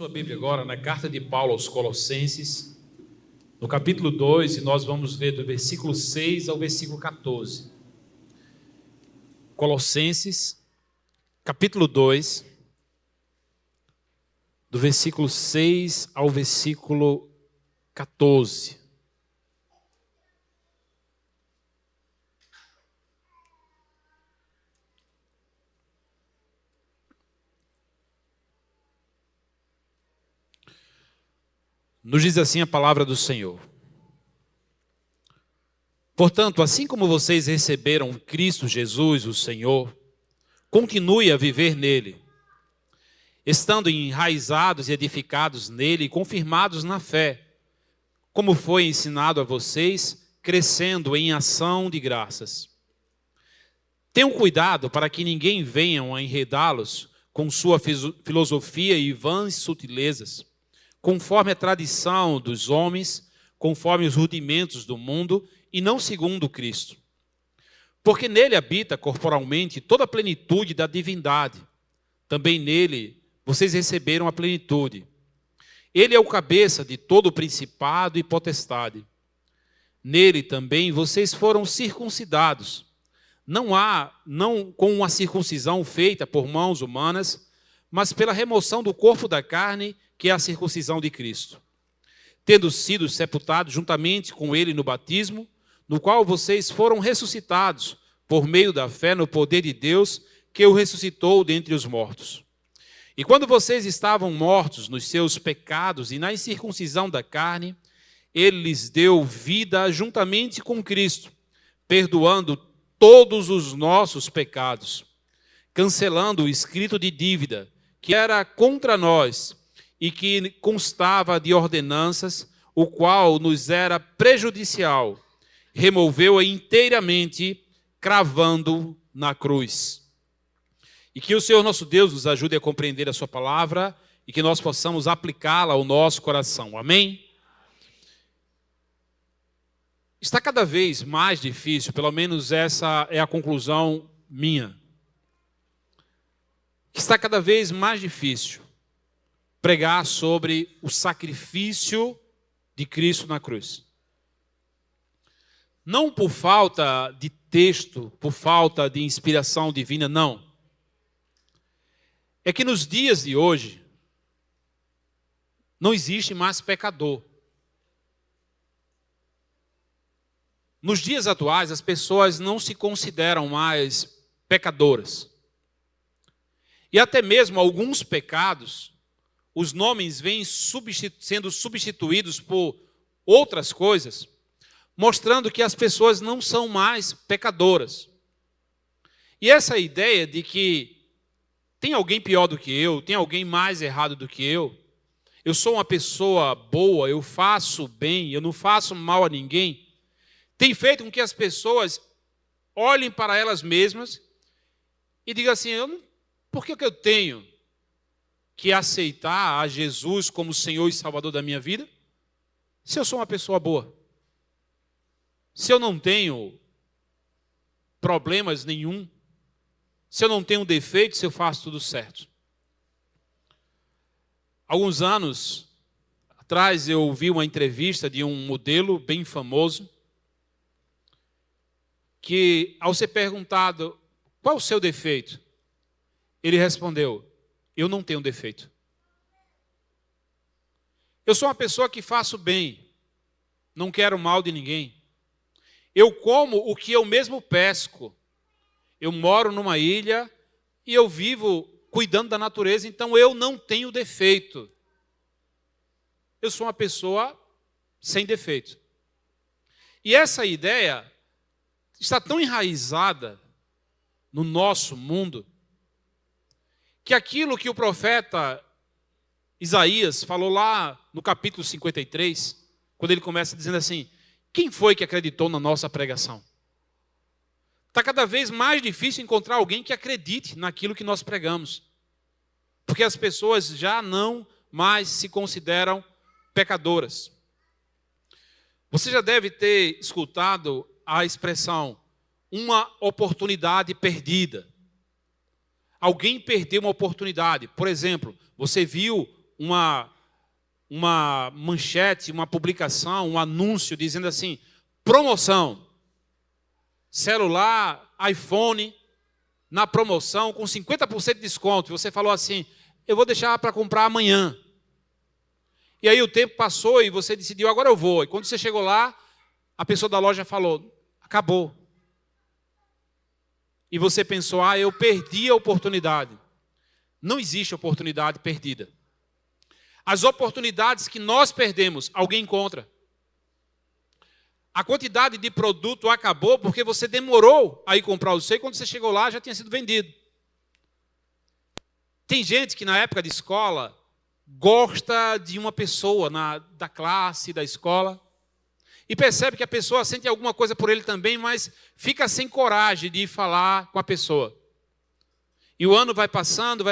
Sua Bíblia agora na carta de Paulo aos Colossenses, no capítulo 2, e nós vamos ler do versículo 6 ao versículo 14. Colossenses, capítulo 2, do versículo 6 ao versículo 14. Nos diz assim a palavra do Senhor. Portanto, assim como vocês receberam Cristo Jesus, o Senhor, continue a viver nele, estando enraizados e edificados nele e confirmados na fé, como foi ensinado a vocês, crescendo em ação de graças. Tenham cuidado para que ninguém venha a enredá-los com sua filosofia e vãs sutilezas, conforme a tradição dos homens, conforme os rudimentos do mundo, e não segundo Cristo. Porque nele habita corporalmente toda a plenitude da divindade. Também nele vocês receberam a plenitude. Ele é o cabeça de todo o principado e potestade. Nele também vocês foram circuncidados, não com uma circuncisão feita por mãos humanas, mas pela remoção do corpo da carne, que é a circuncisão de Cristo, tendo sido sepultados juntamente com ele no batismo, no qual vocês foram ressuscitados por meio da fé no poder de Deus, que o ressuscitou dentre os mortos. E quando vocês estavam mortos nos seus pecados e na incircuncisão da carne, ele lhes deu vida juntamente com Cristo, perdoando todos os nossos pecados, cancelando o escrito de dívida que era contra nós e que constava de ordenanças, o qual nos era prejudicial, removeu-a inteiramente, cravando na cruz. E que o Senhor nosso Deus nos ajude a compreender a sua palavra e que nós possamos aplicá-la ao nosso coração. Amém? Está cada vez mais difícil, pelo menos essa é a conclusão minha. Está cada vez mais difícil pregar sobre o sacrifício de Cristo na cruz. Não por falta de texto, por falta de inspiração divina, não. É que nos dias de hoje, não existe mais pecador. Nos dias atuais, as pessoas não se consideram mais pecadoras. E até mesmo alguns pecados, os nomes vêm sendo substituídos por outras coisas, mostrando que as pessoas não são mais pecadoras. E essa ideia de que tem alguém pior do que eu, tem alguém mais errado do que eu sou uma pessoa boa, eu faço bem, eu não faço mal a ninguém, tem feito com que as pessoas olhem para elas mesmas e digam assim, por que eu tenho que aceitar a Jesus como Senhor e Salvador da minha vida, se eu sou uma pessoa boa? Se eu não tenho problemas nenhum, se eu não tenho defeito, se eu faço tudo certo. Alguns anos atrás eu ouvi uma entrevista de um modelo bem famoso, que ao ser perguntado, qual o seu defeito? Ele respondeu, eu não tenho defeito. Eu sou uma pessoa que faço bem, não quero mal de ninguém. Eu como o que eu mesmo pesco. Eu moro numa ilha e eu vivo cuidando da natureza, então eu não tenho defeito. Eu sou uma pessoa sem defeito. E essa ideia está tão enraizada no nosso mundo, que aquilo que o profeta Isaías falou lá no capítulo 53, quando ele começa dizendo assim, quem foi que acreditou na nossa pregação? Está cada vez mais difícil encontrar alguém que acredite naquilo que nós pregamos, porque as pessoas já não mais se consideram pecadoras. Você já deve ter escutado a expressão, uma oportunidade perdida. Alguém perdeu uma oportunidade. Por exemplo, você viu uma manchete, uma publicação, um anúncio dizendo assim: promoção, celular, iPhone, na promoção com 50% de desconto. Você falou assim: eu vou deixar para comprar amanhã. E aí o tempo passou e você decidiu: agora eu vou. E quando você chegou lá, a pessoa da loja falou: acabou. E você pensou: eu perdi a oportunidade. Não existe oportunidade perdida. As oportunidades que nós perdemos, alguém encontra. A quantidade de produto acabou porque você demorou a ir comprar o seu e quando você chegou lá já tinha sido vendido. Tem gente que na época de escola gosta de uma pessoa da classe, da escola, e percebe que a pessoa sente alguma coisa por ele também, mas fica sem coragem de ir falar com a pessoa. E o ano vai passando,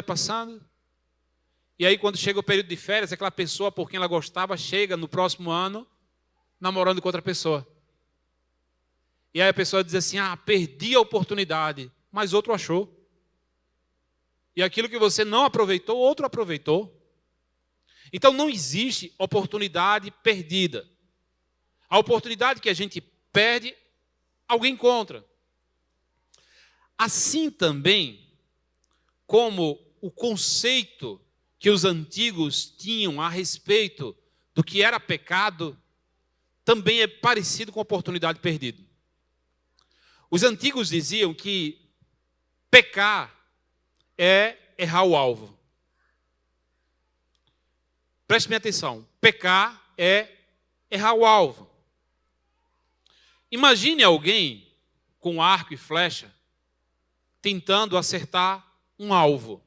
e aí quando chega o período de férias, aquela pessoa por quem ela gostava chega no próximo ano namorando com outra pessoa. E aí a pessoa diz assim: perdi a oportunidade, mas outro achou. E aquilo que você não aproveitou, outro aproveitou. Então não existe oportunidade perdida. A oportunidade que a gente perde, alguém encontra. Assim também, como o conceito que os antigos tinham a respeito do que era pecado, também é parecido com a oportunidade perdida. Os antigos diziam que pecar é errar o alvo. Preste bem atenção. Pecar é errar o alvo. Imagine alguém com arco e flecha tentando acertar um alvo.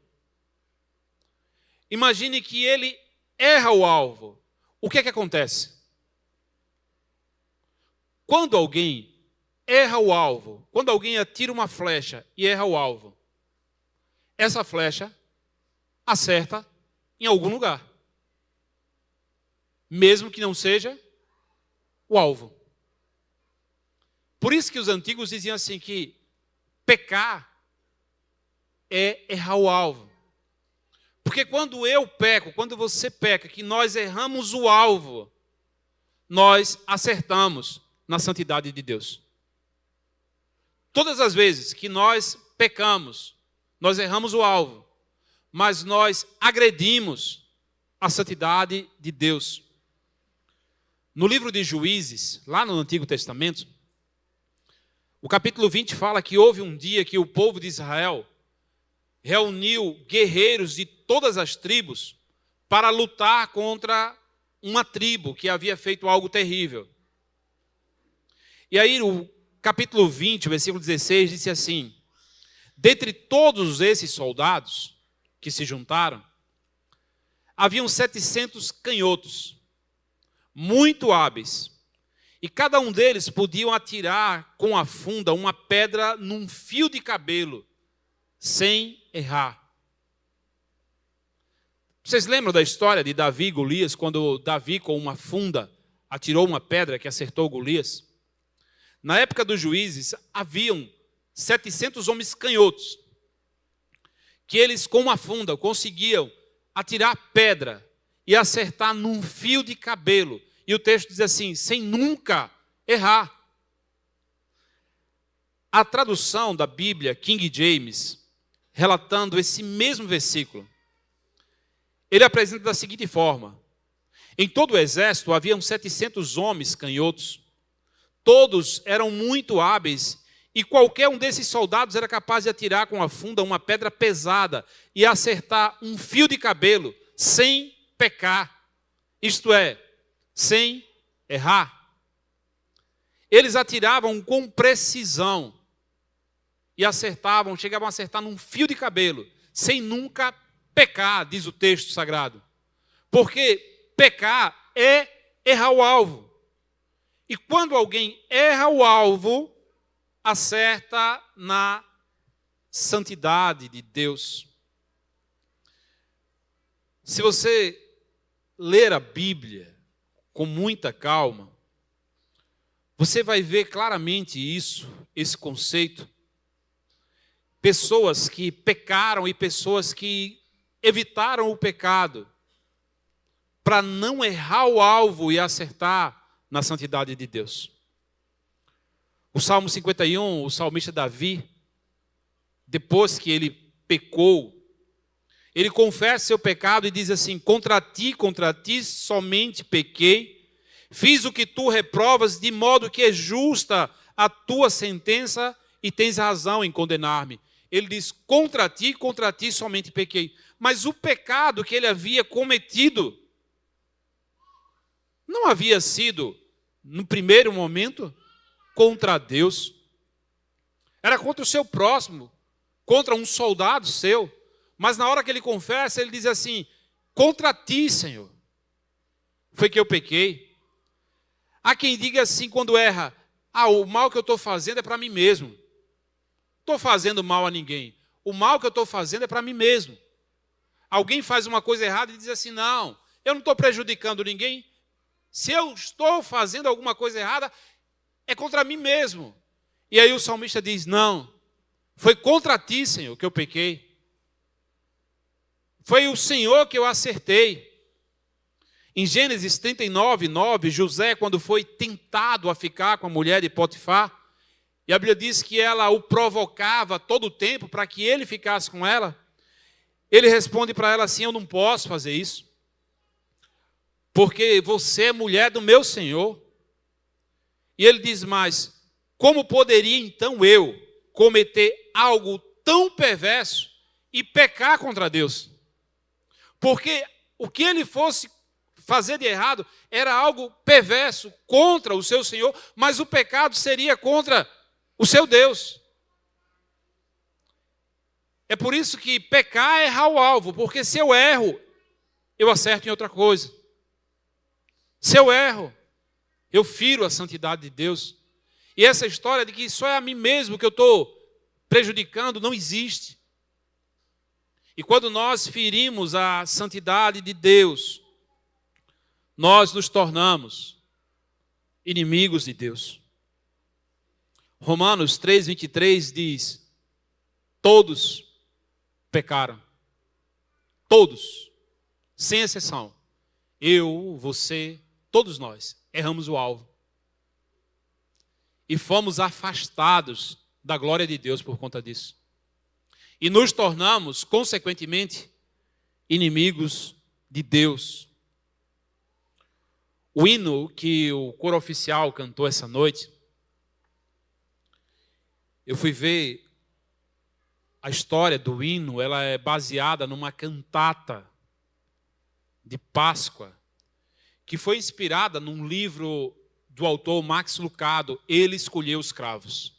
Imagine que ele erra o alvo. O que é que acontece? Quando alguém erra o alvo, quando alguém atira uma flecha e erra o alvo, essa flecha acerta em algum lugar, mesmo que não seja o alvo. Por isso que os antigos diziam assim que pecar é errar o alvo. Porque quando eu peco, quando você peca, que nós erramos o alvo, nós acertamos na santidade de Deus. Todas as vezes que nós pecamos, nós erramos o alvo, mas nós agredimos a santidade de Deus. No livro de Juízes, lá no Antigo Testamento, o capítulo 20 fala que houve um dia que o povo de Israel reuniu guerreiros de todas as tribos para lutar contra uma tribo que havia feito algo terrível. E aí o capítulo 20, versículo 16, disse assim: dentre todos esses soldados que se juntaram, haviam 700 canhotos, muito hábeis, e cada um deles podiam atirar com a funda uma pedra num fio de cabelo, sem errar. Vocês lembram da história de Davi e Golias, quando Davi com uma funda atirou uma pedra que acertou Golias? Na época dos juízes, haviam 700 homens canhotos, que eles com uma funda conseguiam atirar pedra e acertar num fio de cabelo. E o texto diz assim: sem nunca errar. A tradução da Bíblia, King James, relatando esse mesmo versículo, ele apresenta da seguinte forma: em todo o exército haviam 700 homens canhotos, todos eram muito hábeis, e qualquer um desses soldados era capaz de atirar com a funda uma pedra pesada e acertar um fio de cabelo sem pecar, isto é, sem errar. Eles atiravam com precisão e acertavam, chegavam a acertar num fio de cabelo, sem nunca pecar, diz o texto sagrado. Porque pecar é errar o alvo. E quando alguém erra o alvo, acerta na santidade de Deus. Se você ler a Bíblia com muita calma, você vai ver claramente isso, esse conceito. Pessoas que pecaram e pessoas que evitaram o pecado para não errar o alvo e acertar na santidade de Deus. O Salmo 51, o salmista Davi, depois que ele pecou, ele confessa seu pecado e diz assim: contra ti somente pequei, fiz o que tu reprovas, de modo que é justa a tua sentença e tens razão em condenar-me. Ele diz: contra ti somente pequei. Mas o pecado que ele havia cometido não havia sido, no primeiro momento, contra Deus. Era contra o seu próximo, contra um soldado seu. Mas na hora que ele confessa, ele diz assim: contra ti, Senhor, foi que eu pequei. Há quem diga assim quando erra: o mal que eu estou fazendo é para mim mesmo. Estou fazendo mal a ninguém. O mal que eu estou fazendo é para mim mesmo. Alguém faz uma coisa errada e diz assim: não, eu não estou prejudicando ninguém. Se eu estou fazendo alguma coisa errada, é contra mim mesmo. E aí o salmista diz: não, foi contra ti, Senhor, que eu pequei. Foi o Senhor que eu acertei. Em Gênesis 39, 9, José, quando foi tentado a ficar com a mulher de Potifar, e a Bíblia diz que ela o provocava todo o tempo para que ele ficasse com ela, ele responde para ela assim: eu não posso fazer isso, porque você é mulher do meu Senhor. E ele diz mais: como poderia então eu cometer algo tão perverso e pecar contra Deus? Porque o que ele fosse fazer de errado era algo perverso contra o seu Senhor, mas o pecado seria contra o seu Deus. É por isso que pecar é errar o alvo, porque se eu erro, eu acerto em outra coisa. Se eu erro, eu firo a santidade de Deus. E essa história de que só é a mim mesmo que eu estou prejudicando não existe. E quando nós ferimos a santidade de Deus, nós nos tornamos inimigos de Deus. Romanos 3:23 diz: todos pecaram. Todos, sem exceção. Eu, você, todos nós erramos o alvo. E fomos afastados da glória de Deus por conta disso. E nos tornamos, consequentemente, inimigos de Deus. O hino que o coro oficial cantou essa noite, eu fui ver a história do hino, ela é baseada numa cantata de Páscoa, que foi inspirada num livro do autor Max Lucado, Ele Escolheu os Cravos.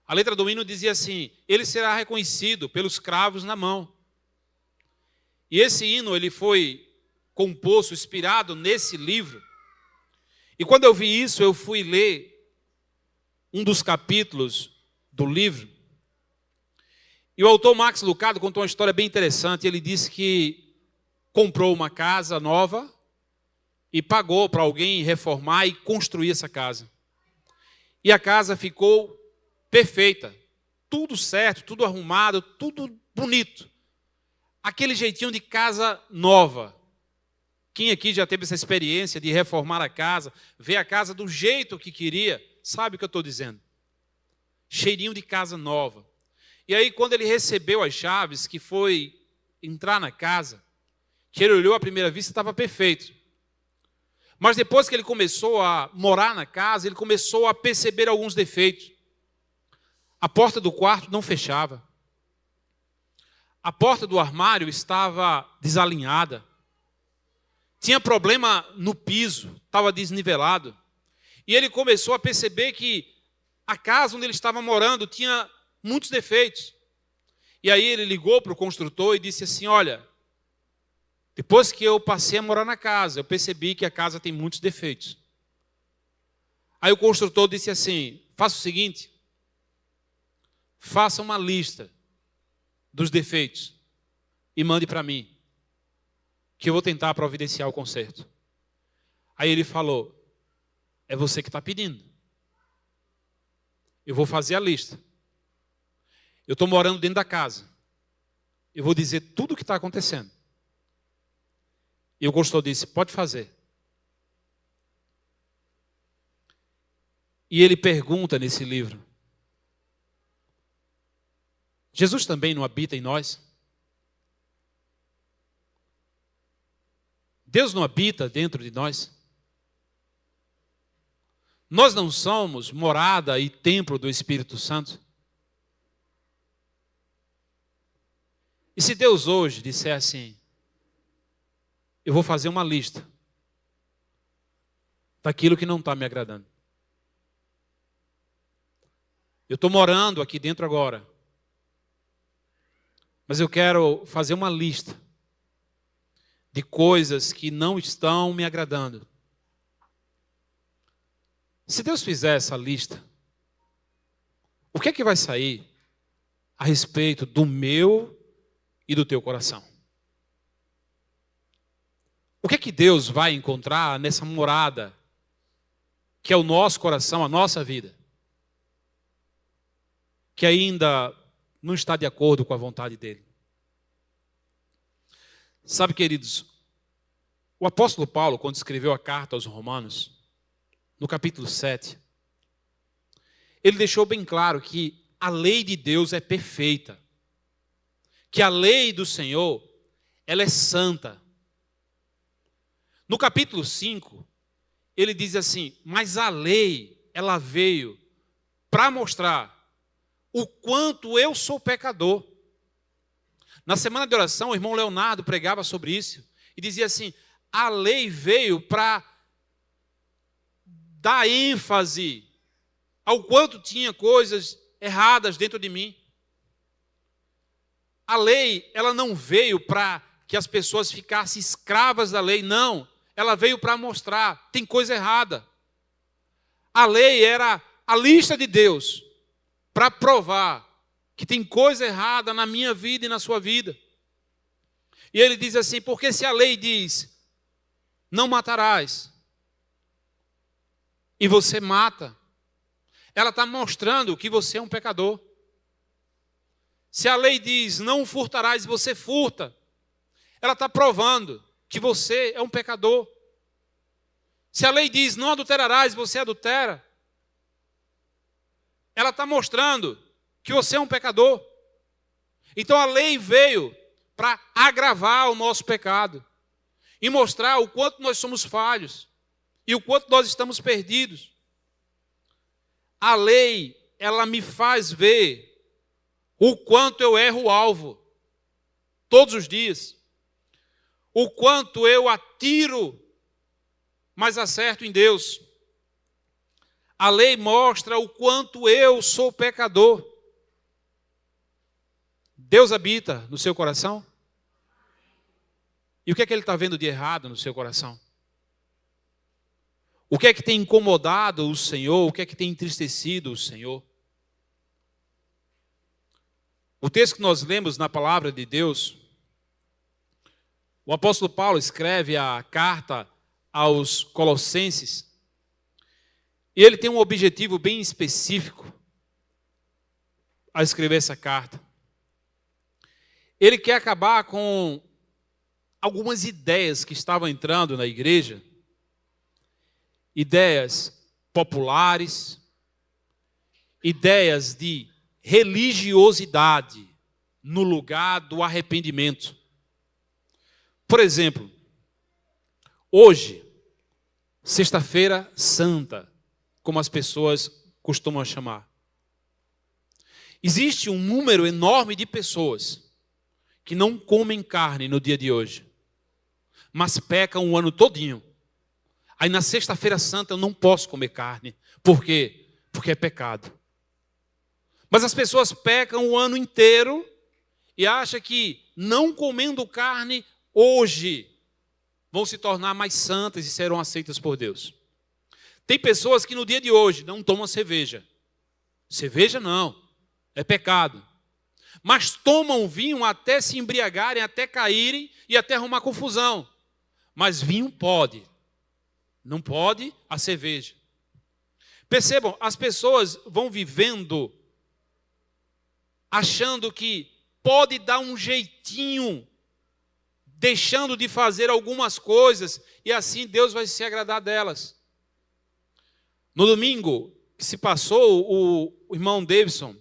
A letra do hino dizia assim: ele será reconhecido pelos cravos na mão. E esse hino ele foi composto, inspirado nesse livro. E quando eu vi isso, eu fui ler um dos capítulos do livro. E o autor Max Lucado contou uma história bem interessante. Ele disse que comprou uma casa nova e pagou para alguém reformar e construir essa casa. E a casa ficou perfeita, tudo certo, tudo arrumado, tudo bonito. Aquele jeitinho de casa nova. Quem aqui já teve essa experiência de reformar a casa, ver a casa do jeito que queria, sabe o que eu estou dizendo? Cheirinho de casa nova. E aí, quando ele recebeu as chaves, que foi entrar na casa, que ele olhou à primeira vista, estava perfeito. Mas depois que ele começou a morar na casa, ele começou a perceber alguns defeitos. A porta do quarto não fechava. A porta do armário estava desalinhada. Tinha problema no piso, estava desnivelado. E ele começou a perceber que a casa onde ele estava morando tinha muitos defeitos. E aí ele ligou para o construtor e disse assim: olha, depois que eu passei a morar na casa, eu percebi que a casa tem muitos defeitos. Aí o construtor disse assim: faça o seguinte, faça uma lista dos defeitos e mande para mim, que eu vou tentar providenciar o conserto. Aí ele falou: é você que está pedindo. Eu vou fazer a lista. Eu estou morando dentro da casa. Eu vou dizer tudo o que está acontecendo. E o consultor disse, pode fazer. E ele pergunta nesse livro, Jesus também não habita em nós? Deus não habita dentro de nós? Nós não somos morada e templo do Espírito Santo? E se Deus hoje disser assim, eu vou fazer uma lista daquilo que não está me agradando. Eu estou morando aqui dentro agora, mas eu quero fazer uma lista de coisas que não estão me agradando. Se Deus fizer essa lista, o que é que vai sair a respeito do meu e do teu coração? O que é que Deus vai encontrar nessa morada que é o nosso coração, a nossa vida, que ainda não está de acordo com a vontade dele? Sabe, queridos, o apóstolo Paulo, quando escreveu a carta aos Romanos, no capítulo 7, ele deixou bem claro que a lei de Deus é perfeita, que a lei do Senhor, ela é santa. No capítulo 5, ele diz assim, mas a lei, ela veio para mostrar o quanto eu sou pecador. Na semana de oração, o irmão Leonardo pregava sobre isso e dizia assim, a lei veio para dar ênfase ao quanto tinha coisas erradas dentro de mim. A lei, ela não veio para que as pessoas ficassem escravas da lei, não. Ela veio para mostrar, tem coisa errada. A lei era a lista de Deus para provar que tem coisa errada na minha vida e na sua vida. E ele diz assim, porque se a lei diz, não matarás, e você mata, ela está mostrando que você é um pecador. Se a lei diz, não furtarás, e você furta, ela está provando que você é um pecador. Se a lei diz, não adulterarás, e você adultera, ela está mostrando que você é um pecador. Então a lei veio para agravar o nosso pecado e mostrar o quanto nós somos falhos e o quanto nós estamos perdidos. A lei, ela me faz ver o quanto eu erro o alvo todos os dias, o quanto eu atiro, mas acerto em Deus. A lei mostra o quanto eu sou pecador. Deus habita no seu coração? E o que é que Ele está vendo de errado no seu coração? O que é que tem incomodado o Senhor? O que é que tem entristecido o Senhor? O texto que nós lemos na palavra de Deus, o apóstolo Paulo escreve a carta aos Colossenses, e ele tem um objetivo bem específico ao escrever essa carta. Ele quer acabar com algumas ideias que estavam entrando na igreja, ideias populares, ideias de religiosidade no lugar do arrependimento. Por exemplo, hoje, sexta-feira santa, como as pessoas costumam chamar, existe um número enorme de pessoas que não comem carne no dia de hoje, mas pecam o ano todinho. Aí na sexta-feira santa eu não posso comer carne. Por quê? Porque é pecado. Mas as pessoas pecam o ano inteiro e acham que não comendo carne hoje vão se tornar mais santas e serão aceitas por Deus. Tem pessoas que no dia de hoje não tomam cerveja. Cerveja não, é pecado. Mas tomam vinho até se embriagarem, até caírem e até arrumar confusão. Mas vinho pode. Não pode a cerveja. Percebam, as pessoas vão vivendo achando que pode dar um jeitinho deixando de fazer algumas coisas, e assim Deus vai se agradar delas. No domingo que se passou, o irmão Davidson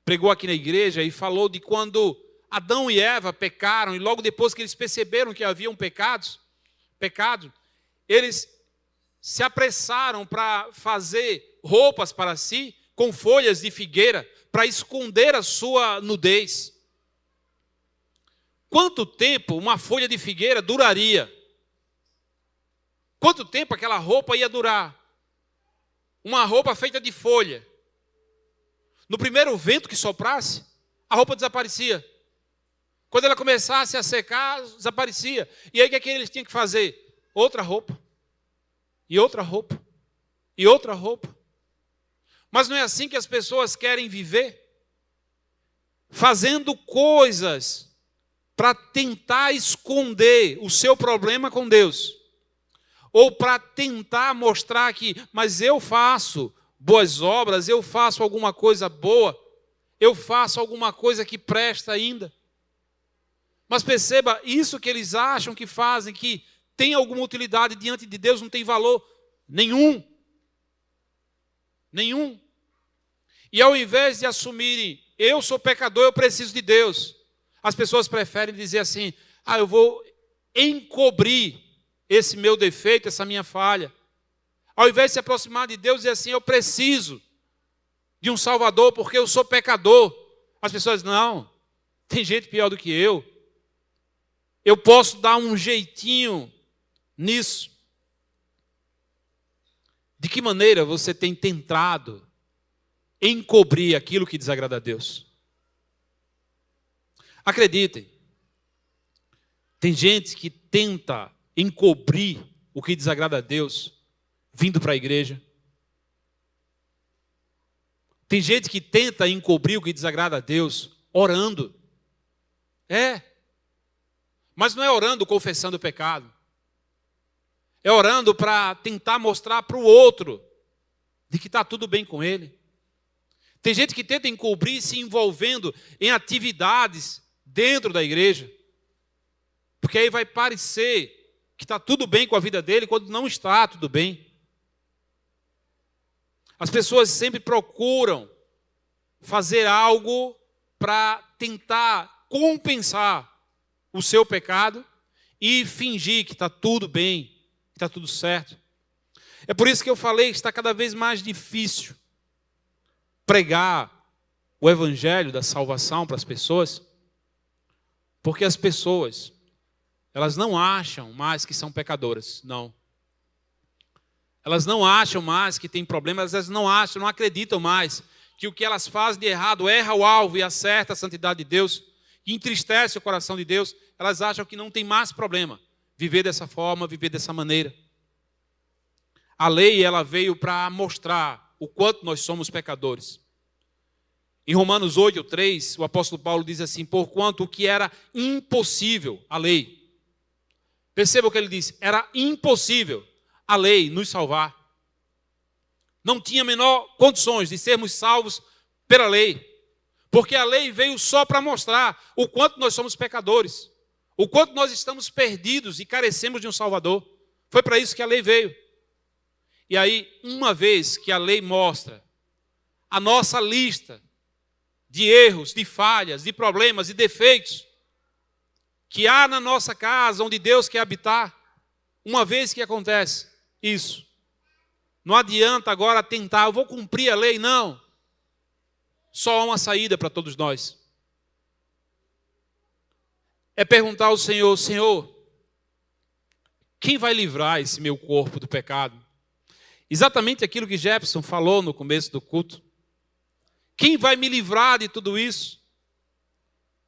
pregou aqui na igreja e falou de quando Adão e Eva pecaram, e logo depois que eles perceberam que haviam pecado, eles se apressaram para fazer roupas para si com folhas de figueira, para esconder a sua nudez. Quanto tempo uma folha de figueira duraria? Quanto tempo aquela roupa ia durar? Uma roupa feita de folha. No primeiro vento que soprasse, a roupa desaparecia. Quando ela começasse a secar, desaparecia. E aí o que eles tinham que fazer? Outra roupa. E outra roupa. E outra roupa. Mas não é assim que as pessoas querem viver? Fazendo coisas para tentar esconder o seu problema com Deus. Ou para tentar mostrar que, mas eu faço boas obras, eu faço alguma coisa boa, eu faço alguma coisa que presta ainda. Mas perceba, isso que eles acham que fazem, que tem alguma utilidade diante de Deus, não tem valor nenhum. Nenhum. E ao invés de assumirem, eu sou pecador, eu preciso de Deus, as pessoas preferem dizer assim, eu vou encobrir esse meu defeito, essa minha falha. Ao invés de se aproximar de Deus e dizer assim, eu preciso de um Salvador porque eu sou pecador. As pessoas, não, tem gente pior do que eu. Eu posso dar um jeitinho nisso. De que maneira você tem tentado encobrir aquilo que desagrada a Deus? Acreditem, tem gente que tenta encobrir o que desagrada a Deus vindo para a igreja. Tem gente que tenta encobrir o que desagrada a Deus orando. Mas não é orando confessando o pecado. É orando para tentar mostrar para o outro de que está tudo bem com ele. Tem gente que tenta encobrir se envolvendo em atividades dentro da igreja. Porque aí vai parecer que está tudo bem com a vida dele, quando não está tudo bem. As pessoas sempre procuram fazer algo para tentar compensar o seu pecado e fingir que está tudo bem, que está tudo certo. É por isso que eu falei que está cada vez mais difícil pregar o evangelho da salvação para as pessoas, porque as pessoas, elas não acham mais que são pecadoras, não. Elas não acham mais que tem problemas, elas não acham, não acreditam mais que o que elas fazem de errado erra o alvo e acerta a santidade de Deus, e entristece o coração de Deus. Elas acham que não tem mais problema viver dessa forma, viver dessa maneira. A lei, ela veio para mostrar o quanto nós somos pecadores. Em Romanos 8:3, o apóstolo Paulo diz assim, porquanto o que era impossível, a lei. Perceba o que ele diz, era impossível a lei nos salvar. Não tinha a menor condições de sermos salvos pela lei. Porque a lei veio só para mostrar o quanto nós somos pecadores. O quanto nós estamos perdidos e carecemos de um Salvador. Foi para isso que a lei veio. E aí, uma vez que a lei mostra a nossa lista de erros, de falhas, de problemas e defeitos que há na nossa casa, onde Deus quer habitar, uma vez que acontece isso, não adianta agora tentar, eu vou cumprir a lei, não. Só há uma saída para todos nós. É perguntar ao Senhor, Senhor, quem vai livrar esse meu corpo do pecado? Exatamente aquilo que Jefferson falou no começo do culto. Quem vai me livrar de tudo isso?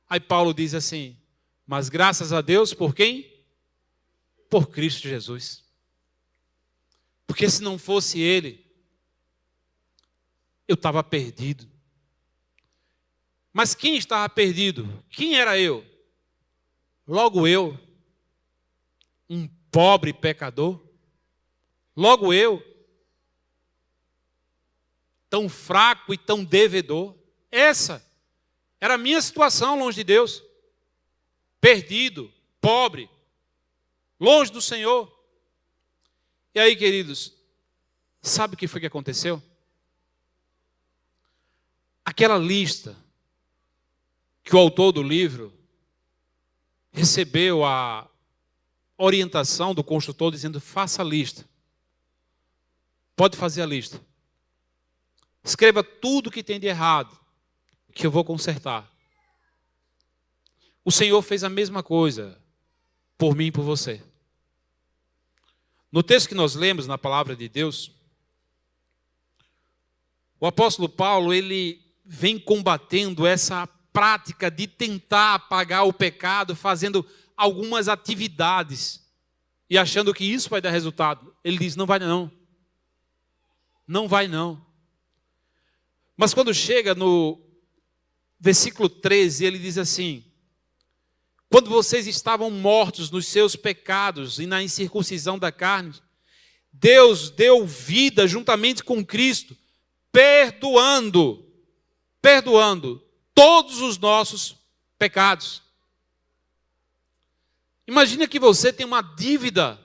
Aí Paulo diz assim, mas graças a Deus por quem? Por Cristo Jesus. Porque se não fosse Ele, eu estava perdido. Mas quem estava perdido? Quem era eu? Logo eu, um pobre pecador. Logo eu, tão fraco e tão devedor. Essa era a minha situação longe de Deus. Perdido, pobre, longe do Senhor. E aí, queridos, sabe o que foi que aconteceu? Aquela lista que o autor do livro recebeu a orientação do construtor dizendo: faça a lista. Pode fazer a lista. Escreva tudo que tem de errado, que eu vou consertar. O Senhor fez a mesma coisa por mim e por você. No texto que nós lemos na palavra de Deus, o apóstolo Paulo, ele vem combatendo essa prática de tentar apagar o pecado fazendo algumas atividades e achando que isso vai dar resultado. Ele diz: não vai não. Não vai não. Mas quando chega no versículo 13, ele diz assim: quando vocês estavam mortos nos seus pecados e na incircuncisão da carne, Deus deu vida juntamente com Cristo, perdoando todos os nossos pecados. Imagina que você tem uma dívida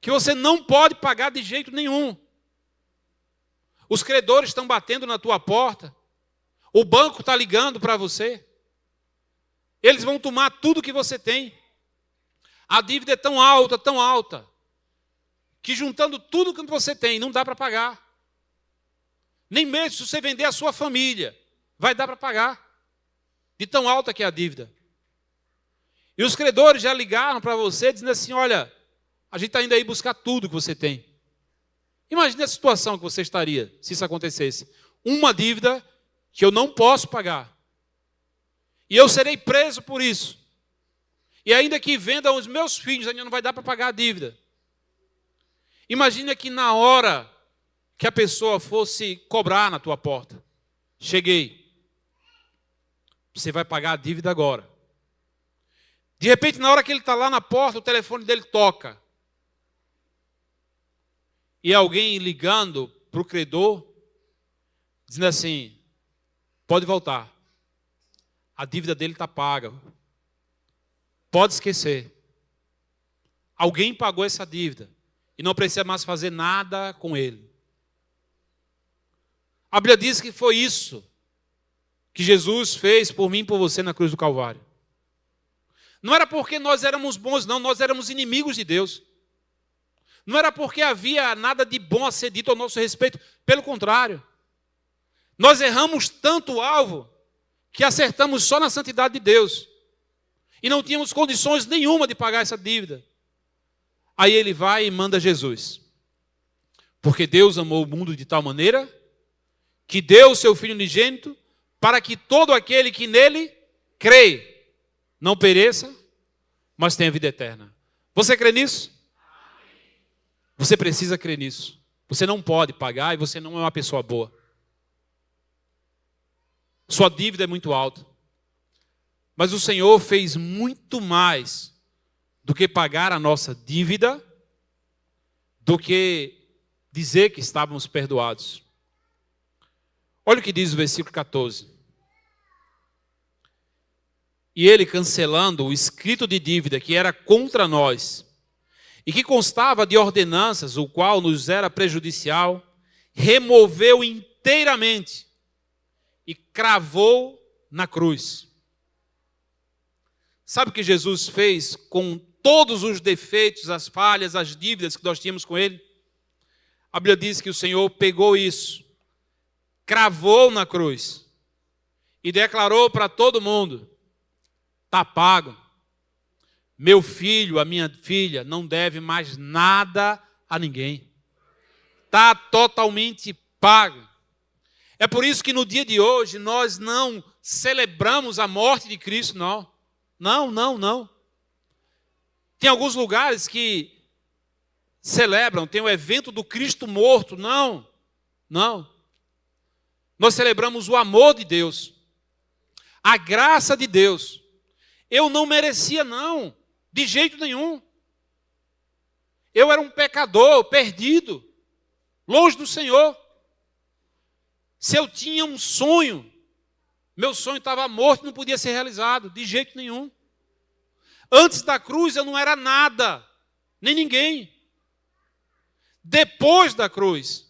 que você não pode pagar de jeito nenhum. Os credores estão batendo na tua porta. O banco está ligando para você. Eles vão tomar tudo que você tem. A dívida é tão alta, que juntando tudo que você tem, não dá para pagar. Nem mesmo se você vender a sua família, vai dar para pagar. De tão alta que é a dívida. E os credores já ligaram para você dizendo assim: olha, a gente está indo aí buscar tudo que você tem. Imagine a situação que você estaria se isso acontecesse. Uma dívida que eu não posso pagar. E eu serei preso por isso. E ainda que vendam os meus filhos, ainda não vai dar para pagar a dívida. Imagine que na hora que a pessoa fosse cobrar na tua porta: cheguei, você vai pagar a dívida agora. De repente, na hora que ele está lá na porta, o telefone dele toca. E alguém ligando para o credor, dizendo assim: pode voltar, a dívida dele está paga, pode esquecer. Alguém pagou essa dívida e não precisa mais fazer nada com ele. A Bíblia diz que foi isso que Jesus fez por mim e por você na cruz do Calvário. Não era porque nós éramos bons, não, nós éramos inimigos de Deus. Não era porque havia nada de bom a ser dito ao nosso respeito, pelo contrário. Nós erramos tanto o alvo que acertamos só na santidade de Deus. E não tínhamos condições nenhuma de pagar essa dívida. Aí ele vai e manda Jesus. Porque Deus amou o mundo de tal maneira que deu o seu Filho unigênito para que todo aquele que nele crê não pereça, mas tenha vida eterna. Você crê nisso? Você precisa crer nisso. Você não pode pagar e você não é uma pessoa boa. Sua dívida é muito alta. Mas o Senhor fez muito mais do que pagar a nossa dívida, do que dizer que estávamos perdoados. Olha o que diz o versículo 14. E ele, cancelando o escrito de dívida que era contra nós, e que constava de ordenanças, o qual nos era prejudicial, removeu inteiramente e cravou na cruz. Sabe o que Jesus fez com todos os defeitos, as falhas, as dívidas que nós tínhamos com ele? A Bíblia diz que o Senhor pegou isso, cravou na cruz e declarou para todo mundo: está pago. Meu filho, a minha filha, não deve mais nada a ninguém. Está totalmente pago. É por isso que no dia de hoje nós não celebramos a morte de Cristo, não. Não. Tem alguns lugares que celebram, tem o evento do Cristo morto. Não. Nós celebramos o amor de Deus, a graça de Deus. Eu não merecia, não. De jeito nenhum. Eu era um pecador, perdido, longe do Senhor. Se eu tinha um sonho, meu sonho estava morto, não podia ser realizado, de jeito nenhum. Antes da cruz eu não era nada, nem ninguém. Depois da cruz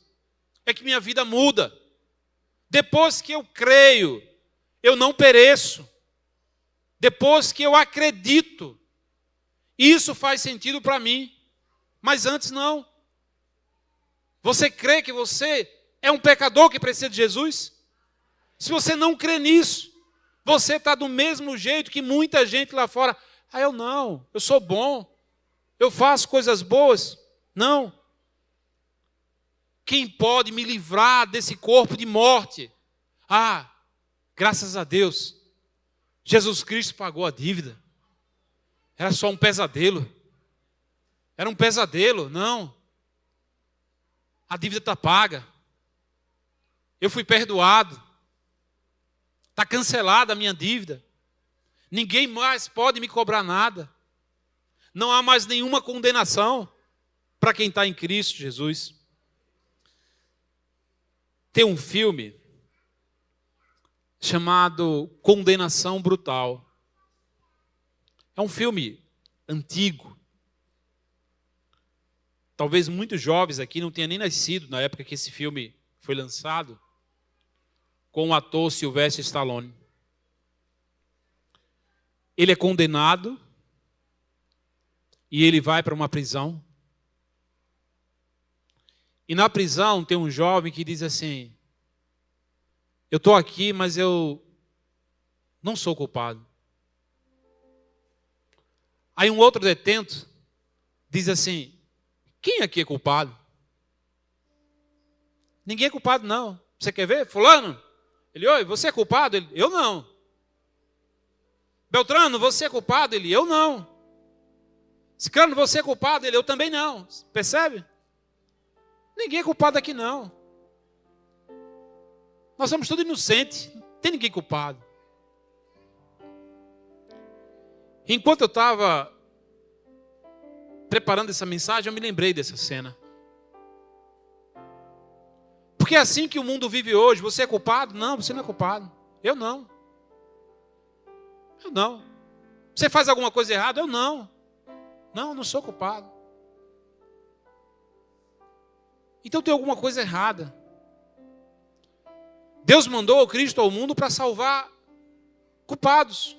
é que minha vida muda. Depois que eu creio, eu não pereço. Depois que eu acredito, isso faz sentido para mim. Mas antes não. Você crê que você é um pecador que precisa de Jesus? Se você não crê nisso, você está do mesmo jeito que muita gente lá fora. Eu não, eu sou bom, eu faço coisas boas. Não. Quem pode me livrar desse corpo de morte? Graças a Deus, Jesus Cristo pagou a dívida. Era só um pesadelo. Era um pesadelo, não. A dívida está paga. Eu fui perdoado. Está cancelada a minha dívida. Ninguém mais pode me cobrar nada. Não há mais nenhuma condenação para quem está em Cristo Jesus. Tem um filme chamado Condenação Brutal. É um filme antigo. Talvez muitos jovens aqui não tenham nem nascido na época que esse filme foi lançado, com o ator Sylvester Stallone. Ele é condenado e ele vai para uma prisão. E na prisão tem um jovem que diz assim: eu estou aqui, mas eu não sou culpado. Aí um outro detento diz assim: quem aqui é culpado? Ninguém é culpado, não. Você quer ver? Fulano? Ele: oi, você é culpado? Ele: eu não. Beltrano, você é culpado? Ele: eu não. Ciclano, você é culpado? Ele: eu também não. Percebe? Ninguém é culpado aqui, não. Nós somos todos inocentes. Não tem ninguém culpado. Enquanto eu estava preparando essa mensagem, eu me lembrei dessa cena. Porque é assim que o mundo vive hoje. Você é culpado? Não, você não é culpado. Eu não. Eu não. Você faz alguma coisa errada? Eu não. Não, não sou culpado. Então tem alguma coisa errada. Deus mandou o Cristo ao mundo para salvar culpados.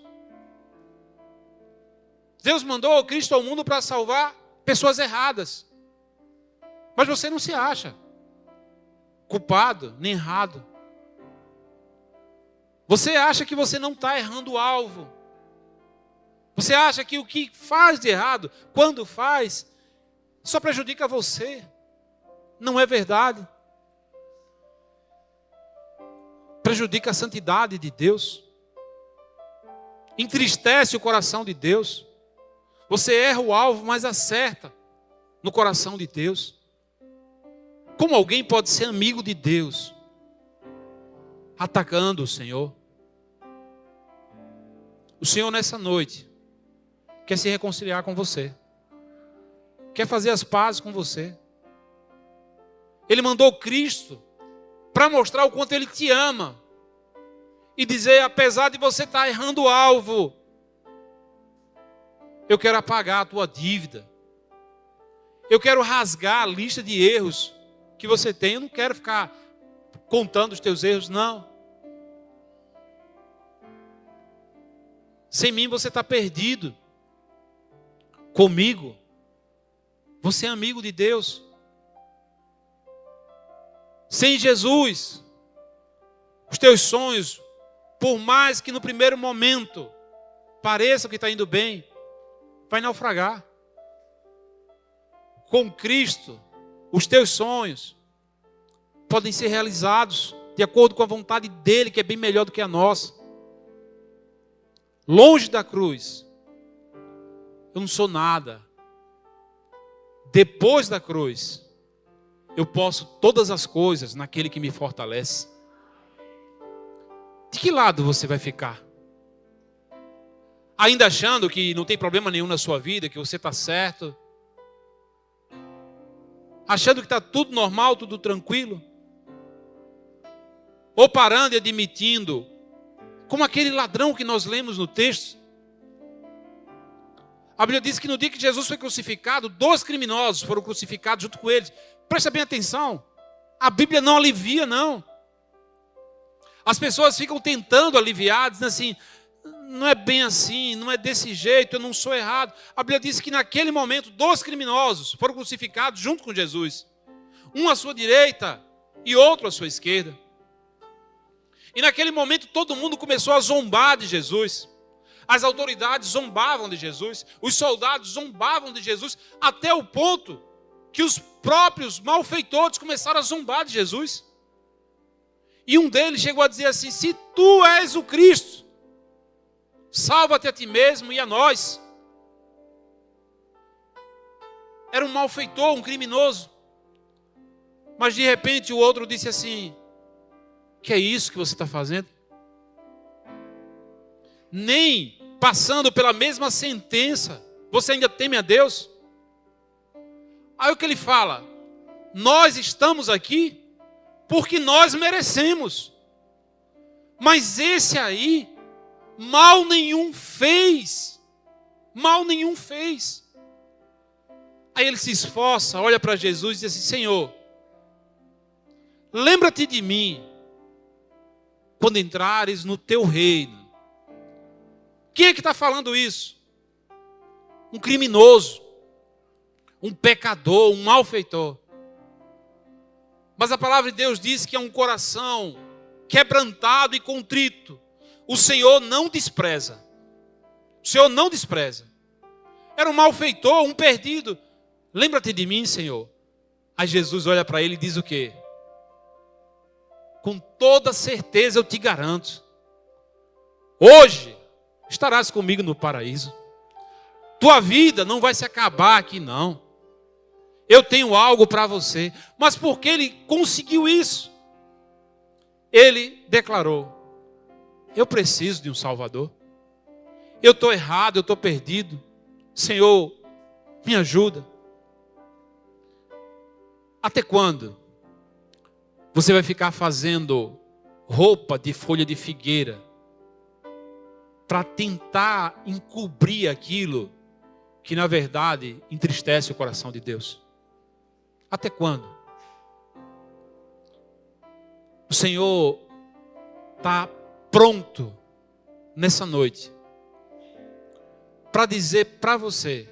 Deus mandou o Cristo ao mundo para salvar pessoas erradas. Mas você não se acha culpado nem errado. Você acha que você não está errando o alvo. Você acha que o que faz de errado, quando faz, só prejudica você. Não é verdade. Prejudica a santidade de Deus. Entristece o coração de Deus. Você erra o alvo, mas acerta no coração de Deus. Como alguém pode ser amigo de Deus atacando o Senhor? O Senhor nessa noite quer se reconciliar com você. Quer fazer as pazes com você. Ele mandou Cristo para mostrar o quanto Ele te ama. E dizer: apesar de você estar errando o alvo, eu quero apagar a tua dívida. Eu quero rasgar a lista de erros que você tem. Eu não quero ficar contando os teus erros, não. Sem mim você está perdido. Comigo, você é amigo de Deus. Sem Jesus, os teus sonhos, por mais que no primeiro momento pareça que está indo bem, vai naufragar. Com Cristo, os teus sonhos podem ser realizados de acordo com a vontade dEle, que é bem melhor do que a nossa. Longe da cruz, eu não sou nada. Depois da cruz, eu posso todas as coisas naquele que me fortalece. De que lado você vai ficar? Ainda achando que não tem problema nenhum na sua vida, que você está certo? Achando que está tudo normal, tudo tranquilo? Ou parando e admitindo, como aquele ladrão que nós lemos no texto, A Bíblia diz que no dia que Jesus foi crucificado, 2 criminosos foram crucificados junto com eles. Presta bem atenção. A Bíblia não alivia, não. As pessoas ficam tentando aliviar, dizendo assim, não é bem assim, não é desse jeito, eu não sou errado. A Bíblia diz que naquele momento, 2 criminosos foram crucificados junto com Jesus. Um à sua direita e outro à sua esquerda. E naquele momento todo mundo começou a zombar de Jesus. As autoridades zombavam de Jesus. Os soldados zombavam de Jesus. Até o ponto que os próprios malfeitores começaram a zombar de Jesus. E um deles chegou a dizer assim, se tu és o Cristo, salva-te a ti mesmo e a nós. Era um malfeitor, um criminoso. Mas de repente o outro disse assim, que é isso que você está fazendo? Nem passando pela mesma sentença, você ainda teme a Deus? Aí o que ele fala? Nós estamos aqui porque nós merecemos. Mas esse aí, mal nenhum fez. Mal nenhum fez. Aí ele se esforça, olha para Jesus e diz assim, Senhor, lembra-te de mim quando entrares no teu reino. Quem é que está falando isso? Um criminoso, um pecador, um malfeitor. Mas a palavra de Deus diz que é um coração quebrantado e contrito. O Senhor não despreza. O Senhor não despreza. Era um malfeitor, um perdido. Lembra-te de mim, Senhor. Aí Jesus olha para ele e diz o quê? Com toda certeza eu te garanto. Hoje estarás comigo no paraíso. Tua vida não vai se acabar aqui não. Eu tenho algo para você. Mas por que ele conseguiu isso? Ele declarou, eu preciso de um Salvador. Eu estou errado, eu estou perdido. Senhor, me ajuda. Até quando você vai ficar fazendo roupa de folha de figueira para tentar encobrir aquilo que na verdade entristece o coração de Deus? Até quando? O Senhor está pronto nessa noite para dizer para você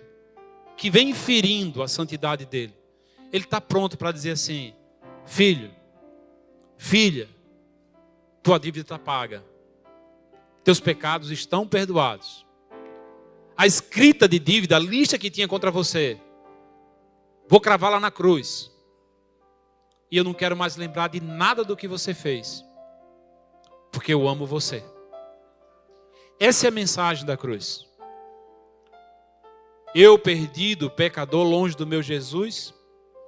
que vem ferindo a santidade dele. Ele está pronto para dizer assim, filho, filha, tua dívida está paga. Teus pecados estão perdoados. A escrita de dívida, a lista que tinha contra você, vou cravá-la na cruz. E eu não quero mais lembrar de nada do que você fez. Porque eu amo você. Essa é a mensagem da cruz. Eu, perdido, pecador, longe do meu Jesus,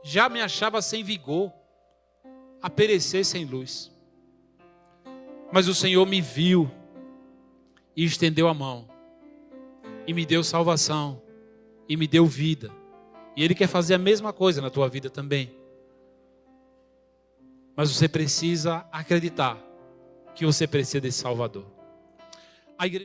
já me achava sem vigor, a perecer sem luz. Mas o Senhor me viu e estendeu a mão. E me deu salvação. E me deu vida. E Ele quer fazer a mesma coisa na tua vida também. Mas você precisa acreditar que você precisa desse Salvador. A igreja